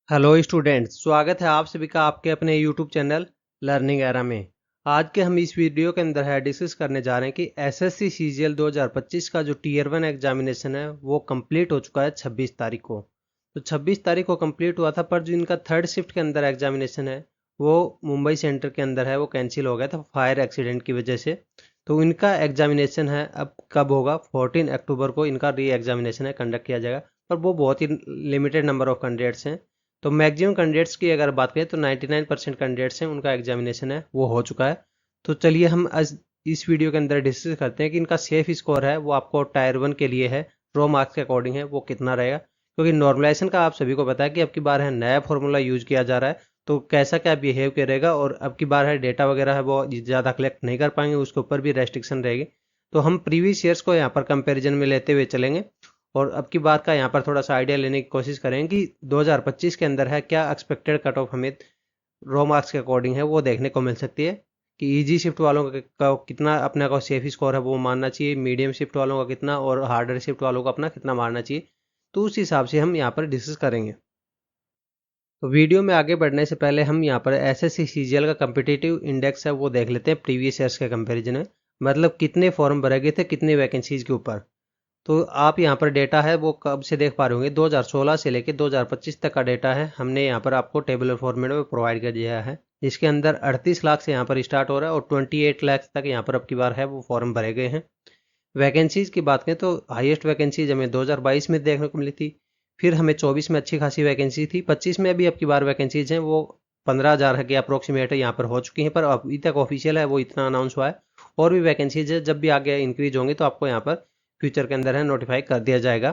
Hello students, स्वागत है आप सभी का आपके अपने यूट्यूब चैनल लर्निंग एरा में। आज के हम इस वीडियो के अंदर है डिस्कस करने जा रहे हैं कि एसएससी सीजीएल 2025 का जो टीयर 1 एग्जामिनेशन है वो कंप्लीट हो चुका है 26 तारीख को। तो 26 तारीख को कंप्लीट हुआ था, पर जो इनका थर्ड शिफ्ट के अंदर एग्जामिनेशन है वो मुंबई सेंटर के अंदर है, वो कैंसिल हो गया था फायर एक्सीडेंट की वजह से। तो इनका एग्जामिनेशन है अब कब होगा, 14 अक्टूबर को इनका री एग्जामिनेशन है कंडक्ट किया जाएगा। पर वो बहुत ही लिमिटेड नंबर ऑफ कैंडिडेट्स हैं। तो मैक्सिमम कैंडिडेट्स की अगर बात करें तो 99% कैंडिडेट्स हैं, उनका एग्जामिनेशन है वो हो चुका है। तो चलिए हम आज इस वीडियो के अंदर डिस्कस करते हैं कि इनका सेफ स्कोर है वो आपको टायर 1 के लिए है, रो मार्क्स के अकॉर्डिंग है, वो कितना रहेगा। क्योंकि नॉर्मलाइजेशन का आप सभी को पता है कि अब की बार है नया फॉर्मूला यूज किया जा रहा है, तो कैसा क्या बिहेव करेगा, और अब की बार है डेटा वगैरह है वो ज़्यादा कलेक्ट नहीं कर पाएंगे, उसके ऊपर भी रेस्ट्रिक्शन रहेगी। तो हम प्रीवियस ईयर्स को यहाँ पर कंपेरिजन में लेते हुए चलेंगे, और अब की बात का यहाँ पर थोड़ा सा आइडिया लेने की कोशिश करें कि 2025 के अंदर है क्या एक्सपेक्टेड कट ऑफ हमें रो मार्क्स के अकॉर्डिंग है वो देखने को मिल सकती है। कि इजी शिफ्ट वालों का कितना अपने को सेफ स्कोर है वो मानना चाहिए, मीडियम शिफ्ट वालों का कितना, और हार्डर शिफ्ट वालों का अपना कितना मानना चाहिए। तो उस हिसाब से हम यहाँ पर डिस्कस करेंगे। तो वीडियो में आगे बढ़ने से पहले हम यहाँ पर एसएससी सीजीएल का कम्पिटिटिव इंडेक्स है वो देख लेते हैं प्रीवियस ईयर्स के कंपेरिजन में। मतलब कितने फॉर्म भरे गए थे कितनी वैकेंसीज के ऊपर। तो आप यहाँ पर डेटा है वो कब से देख पा रहे होंगे, 2016 से लेकर 2025 तक का डेटा है, हमने यहाँ पर आपको टेबलर फॉर्मेट में प्रोवाइड कर दिया है। जिसके अंदर 38 लाख से यहाँ पर स्टार्ट हो रहा है और 28 लाख तक यहाँ पर अब की बार है वो फॉर्म भरे गए हैं। वैकेंसीज की बात करें तो हाईएस्ट वैकेंसीज हमें 2022 में देखने को मिली थी। फिर हमें 24 में अच्छी खासी वैकेंसी थी, 25 में भी अब की बार वैकेंसीज हैं वो 15,000 के अप्रोक्सीमेट यहाँ पर हो चुकी हैं, पर अभी तक ऑफिशियल है वो इतना अनाउंस हुआ है। और भी वैकेंसीज है, जब भी आगे इंक्रीज होंगी तो आपको यहाँ पर फ्यूचर के अंदर है नोटिफाई कर दिया जाएगा।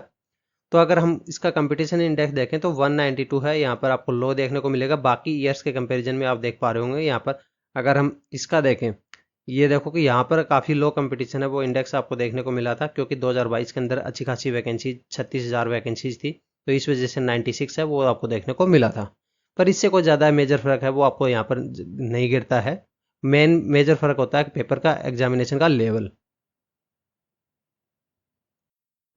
तो अगर हम इसका कंपटीशन इंडेक्स देखें तो 192 है, यहाँ पर आपको लो देखने को मिलेगा। बाकी ईयर्स के कंपैरिजन में आप देख पा रहे होंगे यहाँ पर। अगर हम इसका देखें, ये देखो कि यहाँ पर काफ़ी लो कंपटीशन है वो इंडेक्स आपको देखने को मिला था, क्योंकि 2022 के अंदर अच्छी खासी वैकेंसी 36,000 वैकेंसीज थी, तो इस वजह से 96 है वो आपको देखने को मिला था। पर इससे कोई ज़्यादा मेजर फर्क है वो आपको यहाँ पर नहीं गिरता है। मेन मेजर फर्क होता है पेपर का, एग्जामिनेशन का लेवल।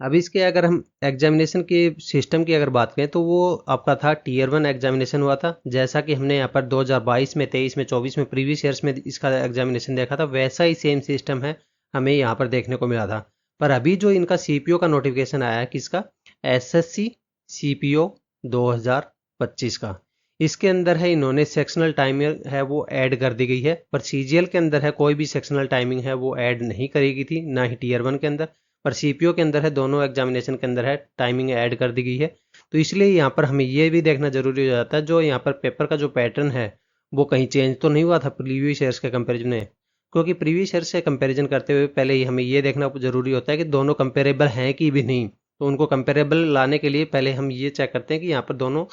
अब इसके अगर हम एग्जामिनेशन के सिस्टम की अगर बात करें तो वो आपका था टीयर 1 एग्जामिनेशन हुआ था, जैसा कि हमने यहाँ पर 2022 में 23 में 24 में प्रीवियस ईयर्स में इसका एग्जामिनेशन देखा था, वैसा ही सेम सिस्टम है हमें यहाँ पर देखने को मिला था। पर अभी जो इनका सीपीओ का नोटिफिकेशन आया है किसका, एसएससी सीपीओ 2025 का, इसके अंदर है इन्होंने सेक्शनल टाइमिंग है वो ऐड कर दी गई है। पर सीजीएल के अंदर है कोई भी सेक्शनल टाइमिंग है वो ऐड नहीं करी गई थी, ना ही टीयर 1 के अंदर। पर सीपीओ के अंदर है दोनों एग्जामिनेशन के अंदर है टाइमिंग ऐड कर दी गई है। तो इसलिए यहाँ पर हमें ये भी देखना जरूरी हो जाता है जो यहाँ पर पेपर का जो पैटर्न है वो कहीं चेंज तो नहीं हुआ था प्रीवियस ईयर्स के कंपैरिजन में। क्योंकि प्रीवियस ईयर से कंपैरिजन करते हुए पहले ही हमें ये देखना जरूरी होता है कि दोनों कंपेरेबल हैं कि भी नहीं। तो उनको कंपेरेबल लाने के लिए पहले हम ये चेक करते हैं कि यहाँ पर दोनों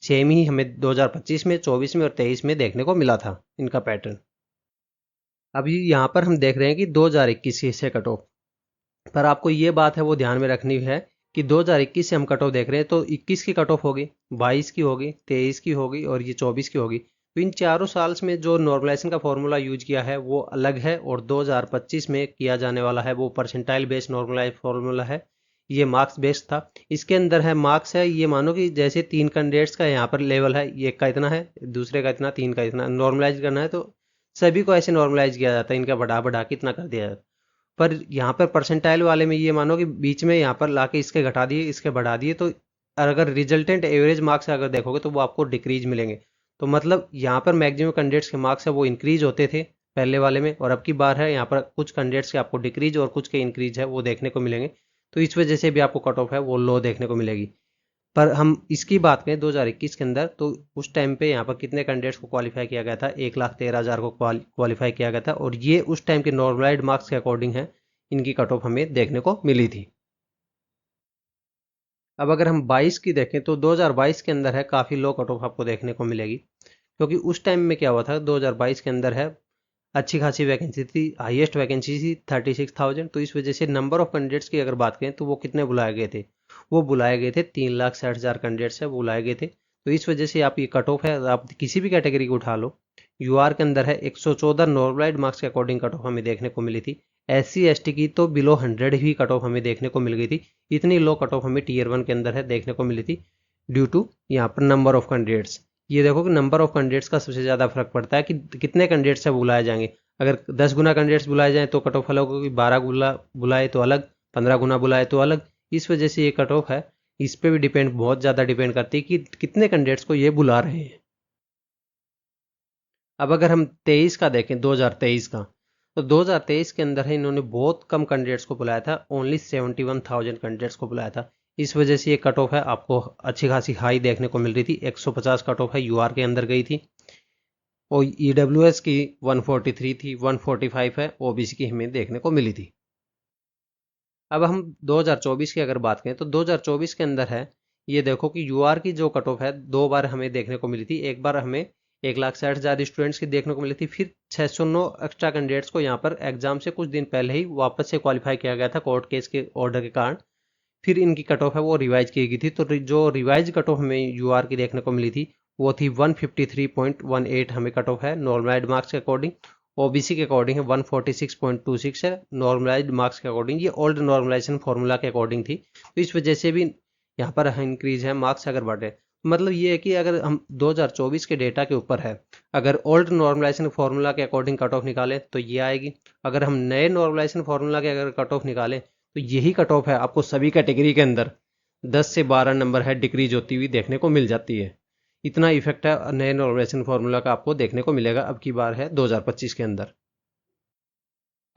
सेम ही हमें 2025 में 24 में और 23 में देखने को मिला था इनका पैटर्न। अभी यहाँ पर हम देख रहे हैं कि 2021 से कट ऑफ, पर आपको ये बात है वो ध्यान में रखनी है कि 2021 से हम कट ऑफ देख रहे हैं तो 21 की कट ऑफ होगी, 22 की होगी, 23 की होगी और ये 24 की होगी। तो इन चारों साल्स में जो नॉर्मलाइजेशन का फॉर्मूला यूज किया है वो अलग है, और 2025 में किया जाने वाला है वो परसेंटाइल बेस्ड नॉर्मलाइज फॉर्मूला है। ये मार्क्स बेस्ड था। इसके अंदर है मार्क्स है, ये मानो कि जैसे 3 कैंडिडेट्स का यहाँ पर लेवल है, एक का इतना है, दूसरे का इतना, 3 का इतना, नॉर्मलाइज करना है तो सभी को ऐसे नॉर्मलाइज किया जाता है, इनका बढ़ा बढ़ा के इतना कर दिया जाता है। पर यहाँ पर परसेंटाइल वाले में ये मानो कि बीच में यहाँ पर लाके इसके घटा दिए इसके बढ़ा दिए, तो अगर रिजल्टेंट एवरेज मार्क्स अगर देखोगे तो वो आपको डिक्रीज मिलेंगे। तो मतलब यहाँ पर मैक्सिमम कैंडिडेट्स के मार्क्स है वो इंक्रीज होते थे पहले वाले में, और अब की बार है यहाँ पर कुछ कैंडिडेट्स के आपको डिक्रीज और कुछ के इंक्रीज है वो देखने को मिलेंगे। तो इस वजह से भी आपको कट ऑफ है वो लो देखने को मिलेगी। पर हम इसकी बात करें 2021 के अंदर तो उस टाइम पे यहाँ पर कितने कैंडिडेट्स को क्वालिफाई किया गया था, 1,13,000 को क्वालिफाई किया गया था, और ये उस टाइम के नॉर्मलाइज्ड मार्क्स के अकॉर्डिंग है इनकी कट ऑफ हमें देखने को मिली थी। अब अगर हम 22 की देखें तो 2022 के अंदर है काफ़ी लो कट ऑफ आपको देखने को मिलेगी, क्योंकि उस टाइम में क्या हुआ था, 2022 के अंदर है अच्छी खासी वैकेंसी थी, हाईएस्ट वैकेंसी थी 36,000। तो इस वजह से नंबर ऑफ कैंडिडेट्स की अगर बात करें तो वो कितने बुलाए गए थे, वो बुलाए गए थे 3,60,000 कैंडिडेट्स है वो बुलाए गए थे। तो इस वजह से आप ये कट ऑफ है, आप किसी भी कैटेगरी को उठा लो, यूआर के अंदर है 114 नॉर्मलाइज्ड मार्क्स के अकॉर्डिंग कट ऑफ हमें देखने को मिली थी। एससी एसटी की तो बिलो 100 ही कट ऑफ हमें देखने को मिल गई थी। इतनी लो कट ऑफ हमें टीयर 1 के अंदर है देखने को मिली थी, ड्यू टू यहाँ पर नंबर ऑफ कैंडिडेट्स, ये देखो कि नंबर ऑफ कैंडिडेट्स का सबसे ज़्यादा फर्क पड़ता है कि कितने कैंडिडेट्स से बुलाए जाएंगे। अगर 10 गुना कैंडिडेट्स बुलाए जाएँ तो कट ऑफ अलग होगी, 12 गुना बुलाए तो अलग, 15 गुना बुलाए तो अलग। इस वजह से ये कट ऑफ है, इस पे भी डिपेंड, बहुत ज़्यादा डिपेंड करती है कि कितने कैंडिडेट्स को ये बुला रहे हैं। अब अगर हम 23 का देखें, 2023 का, तो 2023 के अंदर है इन्होंने बहुत कम कैंडिडेट्स को बुलाया था, ओनली 71,000 कैंडिडेट्स को बुलाया था। इस वजह से ये कट ऑफ है आपको अच्छी खासी हाई देखने को मिल रही थी। 150 कट ऑफ है यूआर के अंदर गई थी, और ईडब्ल्यूएस की 143 थी, 145 है ओबीसी की हमें देखने को मिली थी। अब हम 2024 की अगर बात करें तो 2024 के अंदर है, ये देखो कि यूआर की जो कट ऑफ है 2 बार हमें देखने को मिली थी। एक बार हमें 1,60,000 स्टूडेंट्स की देखने को मिली थी, फिर 609 एक्स्ट्रा कैंडिडेट्स को यहाँ पर एग्जाम से कुछ दिन पहले ही वापस से क्वालिफाई किया गया था कोर्ट केस के ऑर्डर के कारण। फिर इनकी कट ऑफ है वो रिवाइज की गई थी, तो जो रिवाइज कट ऑफ हमें यूआर की देखने को मिली थी वो थी 153.18 हमें कट ऑफ है नॉर्मलाइज्ड मार्क्स के अकॉर्डिंग। ओबीसी के अकॉर्डिंग है 146.26 है नॉर्मलाइज्ड मार्क्स के अकॉर्डिंग, ये ओल्ड नॉर्मलाइजेशन फॉर्मूला के अकॉर्डिंग थी। तो इस वजह से भी यहाँ पर इंक्रीज है मार्क्स अगर बढ़े। मतलब ये है कि अगर हम 2024 के डेटा के ऊपर है, अगर ओल्ड नॉर्मलाइजेशन फार्मूला के अकॉर्डिंग कट ऑफ निकालें तो ये आएगी। अगर हम नए नॉर्मलाइजेशन फार्मूला के अगर कट ऑफ निकालें तो यही कट ऑफ है आपको सभी कैटेगरी के अंदर 10 से 12 नंबर है डिक्रीज होती हुई देखने को मिल जाती है। इतना इफेक्ट है नए नॉर्मलाइजेशन फार्मूला का आपको देखने को मिलेगा अब की बार है 2025 के अंदर।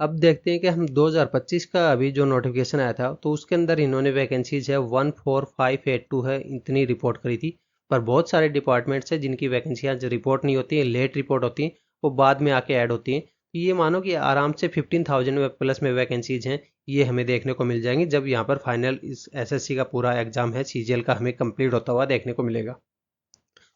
अब देखते हैं कि हम 2025 का अभी जो नोटिफिकेशन आया था तो उसके अंदर इन्होंने वैकेंसीज है 14582 है इतनी रिपोर्ट करी थी। पर बहुत सारे डिपार्टमेंट्स हैं जिनकी वैकेंसियाँ जो रिपोर्ट नहीं होती हैं, लेट रिपोर्ट होती हैं, वो बाद में आके ऐड होती हैं। तो ये मानो कि आराम से 15,000 प्लस में वैकेंसीज हैं, ये हमें देखने को मिल जाएंगी जब यहाँ पर फाइनल इस एसएससी का पूरा एग्जाम है सीजीएल का हमें कंप्लीट होता हुआ देखने को मिलेगा।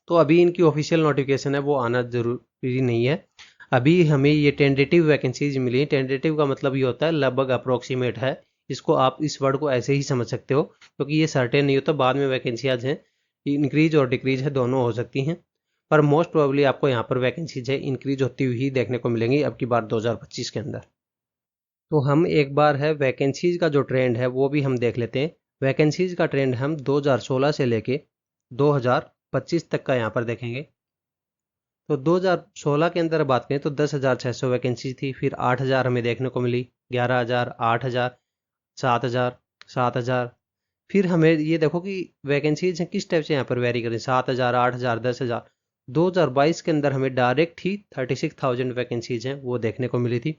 तो अभी इनकी ऑफिशियल नोटिफिकेशन है वो आना जरूरी नहीं है। अभी हमें ये टेंटेटिव वैकेंसीज मिली है। टेंटेटिव का मतलब ये होता है लगभग अप्रोक्सीमेट है। इसको आप इस वर्ड को ऐसे ही समझ सकते हो क्योंकि ये सर्टेन नहीं होता, बाद में वैकेंसीज हैं इंक्रीज और डिक्रीज है दोनों हो सकती हैं। पर मोस्ट प्रोबेबली आपको यहाँ पर वैकेंसीज है इंक्रीज होती हुई ही देखने को मिलेंगी अब की बार 2025 के अंदर। तो हम एक बार है वैकेंसीज का जो ट्रेंड है वो भी हम देख लेते हैं। वैकेंसीज का ट्रेंड हम 2016 से लेके 2025 तक का यहाँ पर देखेंगे। तो 2016 के अंदर बात करें तो 10,600 वैकेंसी थी, फिर 8,000 हमें देखने को मिली, 11,000, 8,000, 7,000, 7,000। फिर हमें ये देखो कि वैकेंसीज हैं किस टाइप से यहाँ पर वेरी करें, 7,000, 8,000, 10,000। 2022 के अंदर हमें डायरेक्ट ही 36,000 वैकेंसीज हैं वो देखने को मिली थी।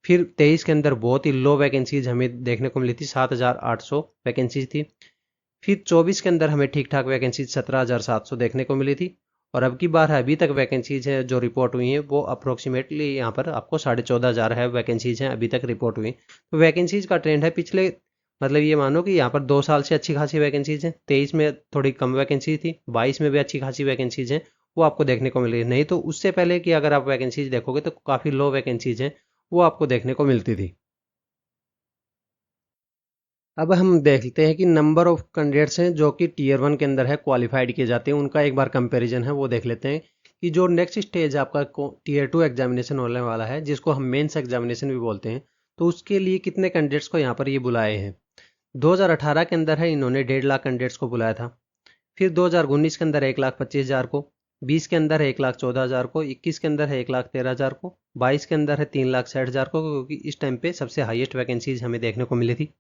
फिर 23 के अंदर बहुत ही लो वैकेंसीज हमें देखने को मिली थी, 7,800 वैकेंसीज थी। फिर 24 के अंदर हमें ठीक ठाक वैकेंसीज 17,700 देखने को मिली थी। और अब की बार है अभी तक वैकेंसीज है जो रिपोर्ट हुई हैं वो अप्रोक्सीमेटली यहाँ पर आपको 14,500 है वैकेंसीज हैं अभी तक रिपोर्ट हुई। तो वैकेंसीज का ट्रेंड है पिछले, मतलब ये मानो कि यहाँ पर 2 साल से अच्छी खासी वैकेंसीज हैं। 23 में थोड़ी कम वैकेंसी थी, 22 में भी अच्छी खासी वैकेंसीज हैं वो आपको देखने को मिल रही है। नहीं तो उससे पहले की अगर आप वैकेंसीज देखोगे तो काफ़ी लो वैकेंसीज हैं वो आपको देखने को मिलती थी। अब हम देखते हैं कि नंबर ऑफ कैंडिडेट्स हैं जो कि टीयर 1 के अंदर है क्वालिफाइड किए जाते हैं, उनका एक बार कंपैरिजन है वो देख लेते हैं कि जो नेक्स्ट स्टेज आपका टीयर 2 एग्जामिनेशन होने वाला है जिसको हम मेंस एग्जामिनेशन भी बोलते हैं, तो उसके लिए कितने कैंडिडेट्स को यहाँ पर ये बुलाए हैं। 2018 के अंदर है इन्होंने 1.5 लाख कैंडिडेट्स को बुलाया था। फिर 2019 के अंदर 1,25,000 को, 20 के अंदर है 1,14,000 को, 21 के अंदर है 1,13,000 को, 22 के अंदर है 3,60,000 को, क्योंकि इस टाइम पे सबसे हाईएस्ट वैकेंसीज हमें देखने को मिली थी।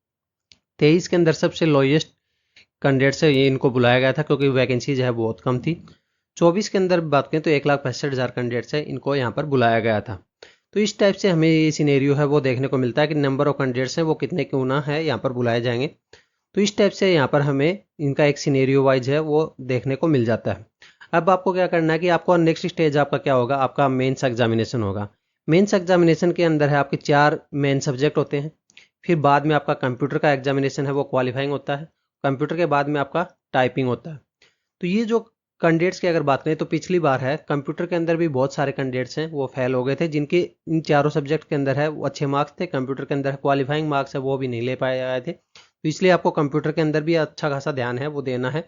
23 के अंदर सबसे लोएस्ट कैंडिडेट्स है ये इनको बुलाया गया था क्योंकि वैकेंसीज है बहुत कम थी। 24 के अंदर बात करें तो 1,65,000 कैंडिडेट्स है इनको यहाँ पर बुलाया गया था। तो इस टाइप से हमें ये सिनेरियो है वो देखने को मिलता है कि नंबर ऑफ कैंडिडेट्स हैं वो कितने क्यों ना है यहाँ पर बुलाए जाएंगे। तो इस टाइप से यहाँ पर हमें इनका एक सिनेरियो वाइज है वो देखने को मिल जाता है। अब आपको क्या करना है कि आपको नेक्स्ट स्टेज आपका क्या होगा, आपका मेंस एग्जामिनेशन होगा। मेंस एग्जामिनेशन के अंदर है आपके 4 मेन सब्जेक्ट होते हैं। फिर बाद में आपका कंप्यूटर का एग्जामिनेशन है वो क्वालिफाइंग होता है। कंप्यूटर के बाद में आपका टाइपिंग होता है। तो ये जो कैंडिडेट्स की अगर बात करें तो पिछली बार है कंप्यूटर के अंदर भी बहुत सारे कैंडिडेट्स हैं वो फेल हो गए थे जिनके इन चारों सब्जेक्ट के अंदर है वो अच्छे मार्क्स थे, कंप्यूटर के अंदर क्वालिफाइंग मार्क्स है वो भी नहीं ले पाए आए थे। तो इसलिए आपको कंप्यूटर के अंदर भी अच्छा खासा ध्यान है वो देना है,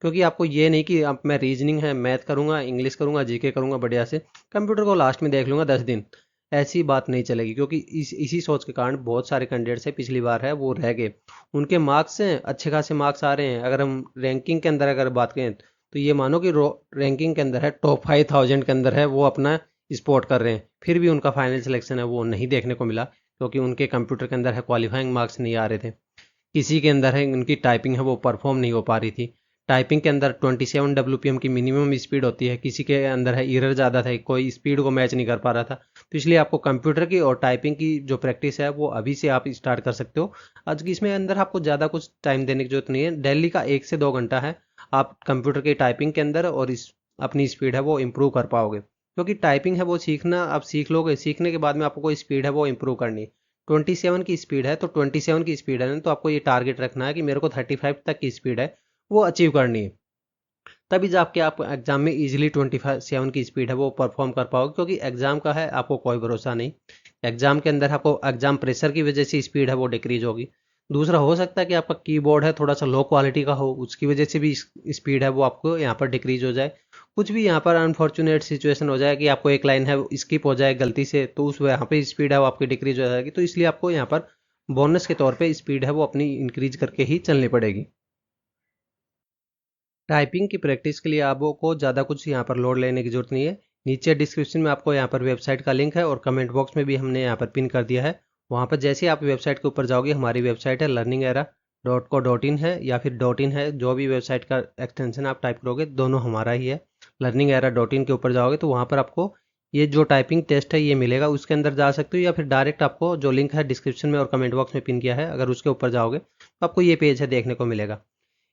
क्योंकि आपको ये नहीं कि अब मैं रीजनिंग है मैथ करूंगा, इंग्लिश करूंगा, जीके करूंगा बढ़िया से, कंप्यूटर को लास्ट में देख लूंगा 10 दिन, ऐसी बात नहीं चलेगी। क्योंकि इसी सोच के कारण बहुत सारे कैंडिडेट्स हैं पिछली बार है वो रह गए। उनके मार्क्स हैं अच्छे खासे मार्क्स आ रहे हैं। अगर हम रैंकिंग के अंदर अगर बात करें तो ये मानो कि रैंकिंग के अंदर है, टॉप 5000 के अंदर है, वो अपना स्पोर्ट कर रहे हैं, फिर भी उनका फाइनल सिलेक्शन है वो नहीं देखने को मिला, क्योंकि उनके कंप्यूटर के अंदर है क्वालिफाइंग मार्क्स नहीं आ रहे थे। किसी के अंदर है उनकी टाइपिंग है वो परफॉर्म नहीं हो पा रही थी। टाइपिंग के अंदर 27 WPM की मिनिमम स्पीड होती है, किसी के अंदर है एरर ज़्यादा था, कोई स्पीड को मैच नहीं कर पा रहा था। तो इसलिए आपको कंप्यूटर की और टाइपिंग की जो प्रैक्टिस है वो अभी से आप स्टार्ट कर सकते हो। आज की इसमें अंदर आपको ज़्यादा कुछ टाइम देने की जरूरत नहीं है, डेली का 1 से 2 घंटा है, आप कंप्यूटर की टाइपिंग के अंदर और इस अपनी स्पीड है वो इम्प्रूव कर पाओगे। क्योंकि टाइपिंग है वो सीखना आप सीख लोगे, सीखने के बाद में आपको कोई स्पीड है वो इम्प्रूव करनी है। 27 की स्पीड है तो 27 की स्पीड है ना, तो आपको ये टारगेट रखना है कि मेरे को 35 तक की स्पीड है वो अचीव करनी है। तभी जाके आप एग्जाम में इजीली 27 की स्पीड है वो परफॉर्म कर पाओगे, क्योंकि एग्जाम का है आपको कोई भरोसा नहीं। एग्जाम के अंदर आपको एग्जाम प्रेशर की वजह से स्पीड है वो डिक्रीज होगी। दूसरा हो सकता है कि आपका कीबोर्ड है थोड़ा सा लो क्वालिटी का हो, उसकी वजह से भी स्पीड है वो आपको यहाँ पर डिक्रीज हो जाए। कुछ भी यहाँ पर अनफॉर्चुनेट सिचुएशन हो जाए कि आपको एक लाइन है स्किप हो जाए गलती से, तो उस यहाँ पे स्पीड है वो आपकी डिक्रीज हो जाएगी। तो इसलिए आपको यहाँ पर बोनस के तौर पे स्पीड है वो अपनी इंक्रीज करके ही चलनी पड़ेगी। टाइपिंग की प्रैक्टिस के लिए आपको ज़्यादा कुछ यहाँ पर लोड लेने की जरूरत नहीं है। नीचे डिस्क्रिप्शन में आपको यहाँ पर वेबसाइट का लिंक है और कमेंट बॉक्स में भी हमने यहाँ पर पिन कर दिया है। वहाँ पर जैसे ही आप वेबसाइट के ऊपर जाओगे, हमारी वेबसाइट है learningera.co.in है या फिर .in है, जो भी वेबसाइट का एक्सटेंशन आप टाइप करोगे दोनों हमारा ही है। learningera.in के ऊपर जाओगे तो वहाँ पर आपको ये जो टाइपिंग टेस्ट है ये मिलेगा, उसके अंदर जा सकते हो, या फिर डायरेक्ट आपको जो लिंक है डिस्क्रिप्शन में और कमेंट बॉक्स में पिन किया है, अगर उसके ऊपर जाओगे तो आपको ये पेज है देखने को मिलेगा।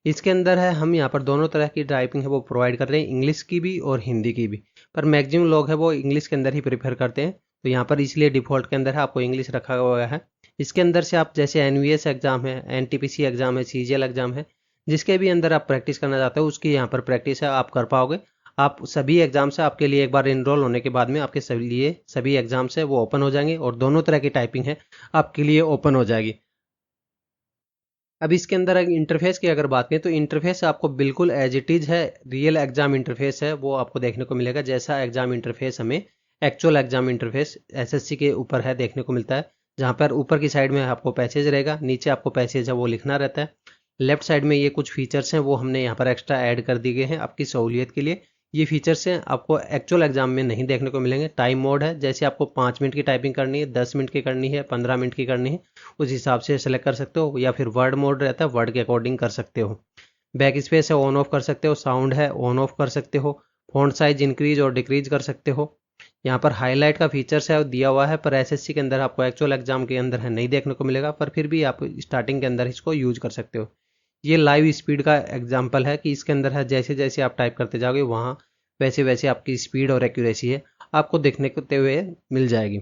इसके अंदर है हम यहाँ पर दोनों तरह की टाइपिंग है वो प्रोवाइड कर रहे हैं, इंग्लिश की भी और हिंदी की भी। पर मैक्सिमम लोग है वो इंग्लिश के अंदर ही प्रेफर करते हैं, तो यहाँ पर इसलिए डिफ़ॉल्ट के अंदर है आपको इंग्लिश रखा हुआ है। इसके अंदर से आप जैसे NVS एग्ज़ाम है, NTPC एग्ज़ाम है, CGL एग्ज़ाम है, जिसके भी अंदर आप प्रैक्टिस करना चाहते हो उसकी यहाँ पर प्रैक्टिस है आप कर पाओगे। आप सभी एग्ज़ाम से आपके लिए एक बार इनरोल होने के बाद में आपके सभी एग्ज़ाम्स है वो ओपन हो जाएंगे और दोनों तरह की टाइपिंग है आपके लिए ओपन हो जाएगी। अब इसके अंदर इंटरफेस की अगर बात करें तो इंटरफेस आपको बिल्कुल एज इट इज़ है, रियल एग्जाम इंटरफेस है वो आपको देखने को मिलेगा, जैसा एग्जाम इंटरफेस हमें एक्चुअल एग्जाम इंटरफेस SSC के ऊपर है देखने को मिलता है। जहाँ पर ऊपर की साइड में आपको पैसेज रहेगा, नीचे आपको पैसेज है वो लिखना रहता है। लेफ्ट साइड में ये कुछ फीचर्स हैं वो हमने यहाँ पर एक्स्ट्रा ऐड कर दिए हैं आपकी सहूलियत के लिए। ये फीचर्स हैं आपको एक्चुअल एग्जाम में नहीं देखने को मिलेंगे। टाइम मोड है, जैसे आपको 5 मिनट की टाइपिंग करनी है, 10 मिनट की करनी है, 15 मिनट की करनी है, उस हिसाब से सेलेक्ट कर सकते हो, या फिर वर्ड मोड रहता है वर्ड के अकॉर्डिंग कर सकते हो। बैक स्पेस है ऑन ऑफ कर सकते हो, साउंड है ऑन ऑफ कर सकते हो, फॉन्ट साइज इंक्रीज और डिक्रीज कर सकते हो। यहाँ पर हाईलाइट का फीचर्स है दिया हुआ है, पर SSC के अंदर आपको एक्चुअल एग्जाम के अंदर है नहीं देखने को मिलेगा, पर फिर भी आप स्टार्टिंग के अंदर इसको यूज कर सकते हो। ये लाइव स्पीड का एग्जाम्पल है कि इसके अंदर है जैसे जैसे आप टाइप करते जाओगे वहाँ वैसे वैसे आपकी स्पीड और एक्यूरेसी है आपको देखने को हुए मिल जाएगी।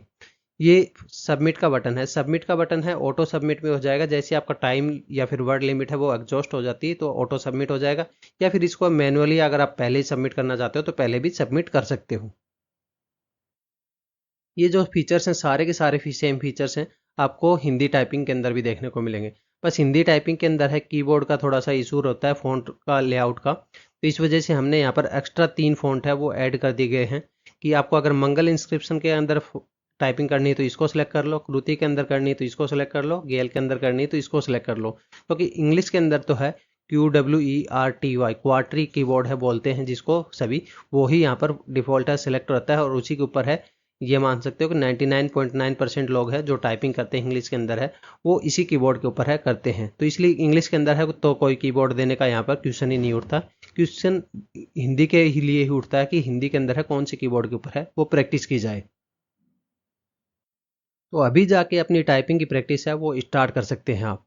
ये सबमिट का बटन है, सबमिट का बटन है ऑटो सबमिट में हो जाएगा, जैसे आपका टाइम या फिर वर्ड लिमिट है वो एग्जॉस्ट हो जाती है तो ऑटो सबमिट हो जाएगा, या फिर इसको मैनुअली अगर आप पहले ही सबमिट करना चाहते हो तो पहले भी सबमिट कर सकते हो। ये जो फीचर्स हैं सारे के सारे सेम फीचर्स हैं आपको हिंदी टाइपिंग के अंदर भी देखने को मिलेंगे। बस हिंदी टाइपिंग के अंदर है कीबोर्ड का थोड़ा सा इशू होता है, फ़ॉन्ट का लेआउट का, तो इस वजह से हमने यहाँ पर एक्स्ट्रा 3 फ़ॉन्ट है वो ऐड कर दिए गए हैं कि आपको अगर मंगल इंस्क्रिप्शन के अंदर टाइपिंग करनी है तो इसको सेलेक्ट कर लो, कृति के अंदर करनी है तो इसको सेलेक्ट कर लो, गेल के अंदर करनी है तो इसको सेलेक्ट कर लो। क्योंकि इंग्लिश के अंदर तो है QWERTY क्वार्टरी कीबोर्ड है बोलते हैं जिसको सभी, वो ही यहाँ पर डिफ़ॉल्ट है सेलेक्ट रहता है, और उसी के ऊपर है ये मान सकते हो कि 99.9% लोग हैं जो टाइपिंग करते हैं इंग्लिश के अंदर है वो इसी कीबोर्ड के ऊपर है करते हैं। तो इसलिए इंग्लिश के अंदर है तो कोई कीबोर्ड देने का यहाँ पर क्वेश्चन ही नहीं उठता। क्वेश्चन हिंदी के ही लिए ही उठता है कि हिंदी के अंदर है कौन से कीबोर्ड के ऊपर है वो प्रैक्टिस की जाए। तो अभी जाके अपनी टाइपिंग की प्रैक्टिस है वो स्टार्ट कर सकते हैं आप।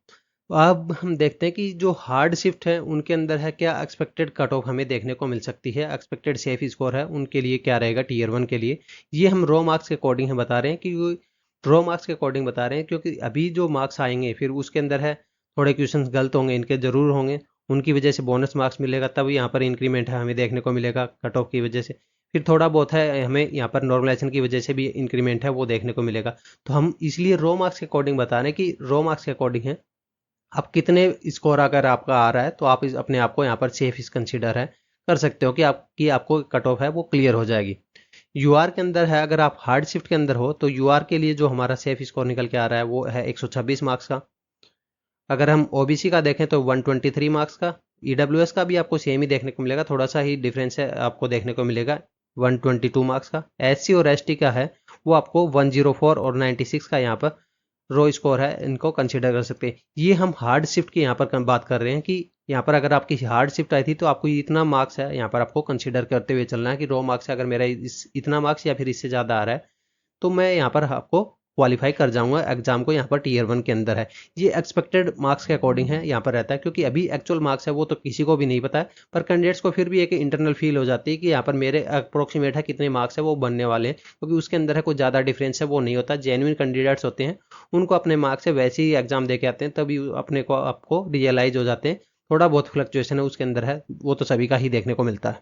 तो अब हम देखते हैं कि जो हार्ड शिफ्ट है उनके अंदर है क्या एक्सपेक्टेड कट ऑफ हमें देखने को मिल सकती है, एक्सपेक्टेड सेफ स्कोर है उनके लिए क्या रहेगा टीयर 1 के लिए। ये हम रॉ मार्क्स के अकॉर्डिंग है बता रहे हैं कि रॉ मार्क्स के अकॉर्डिंग बता रहे हैं, क्योंकि अभी जो मार्क्स आएंगे फिर उसके अंदर है थोड़े क्वेश्चन गलत होंगे, इनके जरूर होंगे, उनकी वजह से बोनस मार्क्स मिलेगा, तब यहाँ पर इंक्रीमेंट है हमें देखने को मिलेगा कट ऑफ की वजह से। फिर थोड़ा बहुत है हमें यहाँ पर नॉर्मलाइजेशन की वजह से भी इंक्रीमेंट है वो देखने को मिलेगा। तो हम इसलिए रॉ मार्क्स के अकॉर्डिंग बता रहे हैं कि रॉ मार्क्स के अकॉर्डिंग है आप कितने स्कोर अगर आपका आ रहा है तो आप अपने आप को यहाँ पर सेफ इस कंसीडर है कर सकते हो कि आपको कट ऑफ है वो क्लियर हो जाएगी। यूआर के अंदर है अगर आप हार्ड शिफ्ट के अंदर हो तो यूआर के लिए जो हमारा सेफ स्कोर निकल के आ रहा है वो है 126 मार्क्स का। अगर हम ओबीसी का देखें तो 123 मार्क्स का, EWS का भी आपको सेम ही देखने को मिलेगा, थोड़ा सा ही डिफरेंस है आपको देखने को मिलेगा 122 मार्क्स का। SC और ST का है वो आपको 104 और 96 का यहाँ पर रो स्कोर है, इनको कंसीडर कर सकते हैं। ये हम हार्ड शिफ्ट की यहाँ पर बात कर रहे हैं कि यहाँ पर अगर आपकी हार्ड शिफ्ट आई थी तो आपको इतना मार्क्स है यहाँ पर आपको कंसीडर करते हुए चलना है कि रो मार्क्स है अगर मेरा इतना मार्क्स या फिर इससे ज़्यादा आ रहा है तो मैं यहाँ पर आपको क्वालिफाई कर जाऊंगा एग्जाम को। यहाँ पर टियर 1 के अंदर है, ये एक्सपेक्टेड मार्क्स के अकॉर्डिंग है यहाँ पर रहता है, क्योंकि अभी एक्चुअल मार्क्स है वो तो किसी को भी नहीं पता है, पर कैंडिडेट्स को फिर भी एक इंटरनल फील हो जाती है कि यहाँ पर मेरे अप्रोक्सीमेट है कितने मार्क्स है वो बनने वाले हैं, क्योंकि उसके अंदर है कोई ज़्यादा डिफरेंस है वो नहीं होता। जेन्युइन कैंडिडेट्स होते हैं उनको अपने मार्क्स से वैसे ही एग्जाम दे के आते हैं, तभी अपने को आपको रियलाइज हो जाते हैं थोड़ा बहुत फ्लक्चुएशन है उसके अंदर है, वो तो सभी का ही देखने को मिलता है।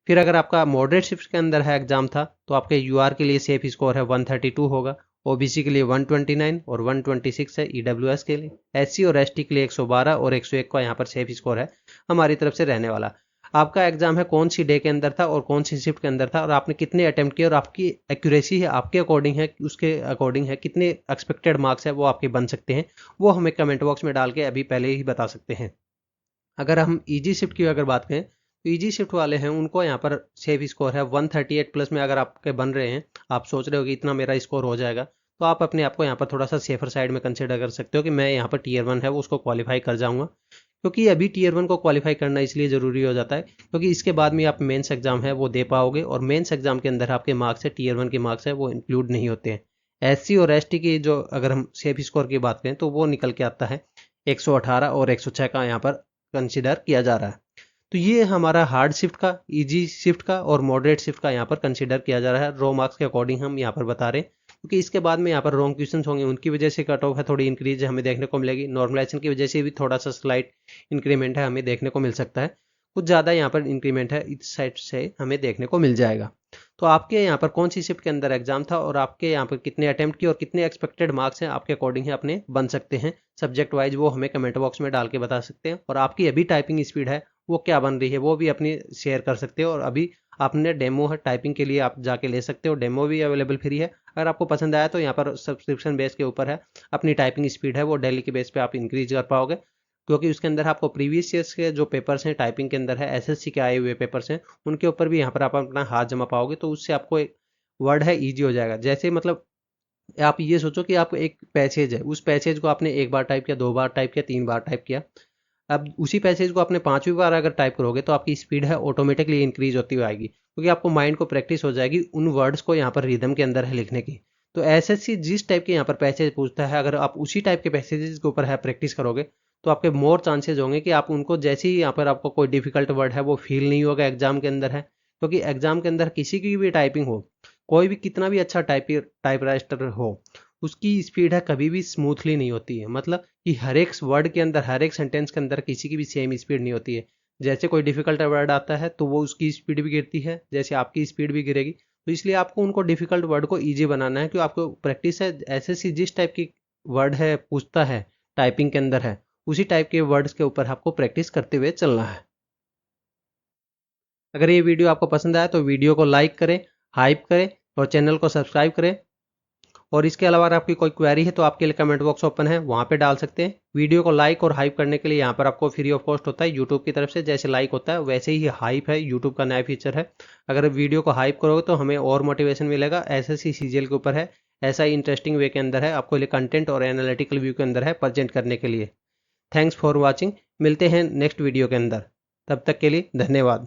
फिर अगर आपका मॉडरेट शिफ्ट के अंदर है एग्जाम था तो आपके यूआर के लिए सेफ स्कोर है 132 होगा, ओबीसी के लिए 129 और 126 है ईडब्ल्यूएस के लिए, एससी और एसटी के लिए 112 और 101 का यहाँ पर सेफ स्कोर है हमारी तरफ से रहने वाला। आपका एग्जाम है कौन सी डे के अंदर था और कौन सी शिफ्ट के अंदर था और आपने कितने अटेम्प्ट किए और आपकी एक्यूरेसी है आपके अकॉर्डिंग है, उसके अकॉर्डिंग है कितने एक्सपेक्टेड मार्क्स है वो आपके बन सकते हैं, वो हमें कमेंट बॉक्स में डाल के अभी पहले ही बता सकते हैं। अगर हम ईजी शिफ्ट की अगर बात करें तो ईजी शिफ्ट वाले हैं उनको यहाँ पर सेफ स्कोर है 138 प्लस में। अगर आपके बन रहे हैं, आप सोच रहे हो कि इतना मेरा स्कोर हो जाएगा, तो आप अपने आप को यहाँ पर थोड़ा सा सेफर साइड में कंसिडर कर सकते हो कि मैं यहाँ पर टियर 1 है वो उसको क्वालिफाई कर जाऊंगा। क्योंकि अभी टियर 1 को क्वालिफाई करना इसलिए ज़रूरी हो जाता है क्योंकि इसके बाद में आप मेंस एग्जाम है वो दे पाओगे, और मेंस एग्जाम के अंदर आपके मार्क्स है टियर 1 के मार्क्स है वो इंक्लूड नहीं होते हैं। एससी और एसटी की जो अगर हम सेफ स्कोर की बात करें तो वो निकल के आता है 118 और 106 का यहाँ पर कंसिडर किया जा रहा है। तो ये हमारा हार्ड शिफ्ट का, इजी शिफ्ट का और मॉडरेट शिफ्ट का यहाँ पर कंसिडर किया जा रहा है। रो मार्क्स के अकॉर्डिंग हम यहाँ पर बता रहे हैं, क्योंकि इसके बाद में यहाँ पर रॉन्ग क्वेश्चंस होंगे, उनकी वजह से कट ऑफ है थोड़ी इंक्रीज हमें देखने को मिलेगी। नॉर्मलाइजेशन की वजह से भी थोड़ा सा स्लाइट इंक्रीमेंट है हमें देखने को मिल सकता है, कुछ ज़्यादा यहाँ पर इंक्रीमेंट है इस साइड से हमें देखने को मिल जाएगा। तो आपके यहाँ पर कौन सी शिफ्ट के अंदर एग्जाम था और आपके यहाँ पर कितने अटेम्प्ट किए और कितने एक्सपेक्टेड मार्क्स हैं आपके अकॉर्डिंग है अपने बन सकते हैं सब्जेक्ट वाइज, वो हमें कमेंट बॉक्स में डाल के बता सकते हैं। और आपकी अभी टाइपिंग स्पीड है वो क्या बन रही है वो भी अपनी शेयर कर सकते हो। और अभी आपने डेमो है टाइपिंग के लिए आप जाके ले सकते हो, डेमो भी अवेलेबल फ्री है। अगर आपको पसंद आया तो यहाँ पर सब्सक्रिप्शन बेस के ऊपर है, अपनी टाइपिंग स्पीड है वो डेली के बेस पे आप इंक्रीज कर पाओगे, क्योंकि उसके अंदर आपको प्रीवियस ईयर्स के जो पेपर्स हैं टाइपिंग के अंदर है एसएससी के आए हुए पेपर्स हैं उनके ऊपर भी यहाँ पर आप अपना हाथ जमा पाओगे, तो उससे आपको एक वर्ड है ईजी हो जाएगा। जैसे मतलब आप ये सोचो कि आप एक पैसेज है, उस पैसेज को आपने एक बार टाइप किया, 2 बार टाइप किया, 3 बार टाइप किया, अब उसी पैसेज को आपने 5वीं बार अगर टाइप करोगे तो आपकी स्पीड है ऑटोमेटिकली इंक्रीज होती हुई आएगी, क्योंकि आपको माइंड को प्रैक्टिस हो जाएगी उन वर्ड्स को यहाँ पर रिदम के अंदर है लिखने की। तो एसएससी जिस टाइप के यहाँ पर पैसेज पूछता है, अगर आप उसी टाइप के पैसेजेस के ऊपर है प्रैक्टिस करोगे तो आपके मोर चांसेज होंगे कि आप उनको जैसे ही यहाँ पर आपको कोई डिफिकल्ट वर्ड है वो फील नहीं होगा एग्जाम के अंदर है। क्योंकि एग्जाम के अंदर किसी की भी टाइपिंग हो, कोई भी कितना भी अच्छा टाइप राइटर हो, उसकी स्पीड है कभी भी स्मूथली नहीं होती है। मतलब कि हर एक वर्ड के अंदर, हर एक सेंटेंस के अंदर किसी की भी सेम स्पीड नहीं होती है। जैसे कोई डिफिकल्ट वर्ड आता है तो वो उसकी स्पीड भी गिरती है, जैसे आपकी स्पीड भी गिरेगी। तो इसलिए आपको उनको डिफिकल्ट वर्ड को ईजी बनाना है, क्योंकि आपको प्रैक्टिस है एसएससी जिस टाइप की वर्ड है पूछता है टाइपिंग के अंदर है उसी टाइप के वर्ड्स के ऊपर आपको प्रैक्टिस करते हुए चलना है। अगर ये वीडियो आपको पसंद आया तो वीडियो को लाइक करें, हाइप करें और चैनल को सब्सक्राइब करें। और इसके अलावा अगर आपकी कोई क्वेरी है तो आपके लिए कमेंट बॉक्स ओपन है, वहाँ पे डाल सकते हैं। वीडियो को लाइक और हाइप करने के लिए यहाँ पर आपको फ्री ऑफ कॉस्ट होता है यूट्यूब की तरफ से, जैसे लाइक होता है वैसे ही हाइप है, यूट्यूब का नया फीचर है। अगर वीडियो को हाइप करोगे तो हमें और मोटिवेशन मिलेगा एसएससी सीजीएल के ऊपर है, ऐसा ही इंटरेस्टिंग वे के अंदर है आपको कंटेंट और एनालिटिकल व्यू के अंदर है प्रेजेंट करने के लिए। थैंक्स फॉर वॉचिंग, मिलते हैं नेक्स्ट वीडियो के अंदर, तब तक के लिए धन्यवाद।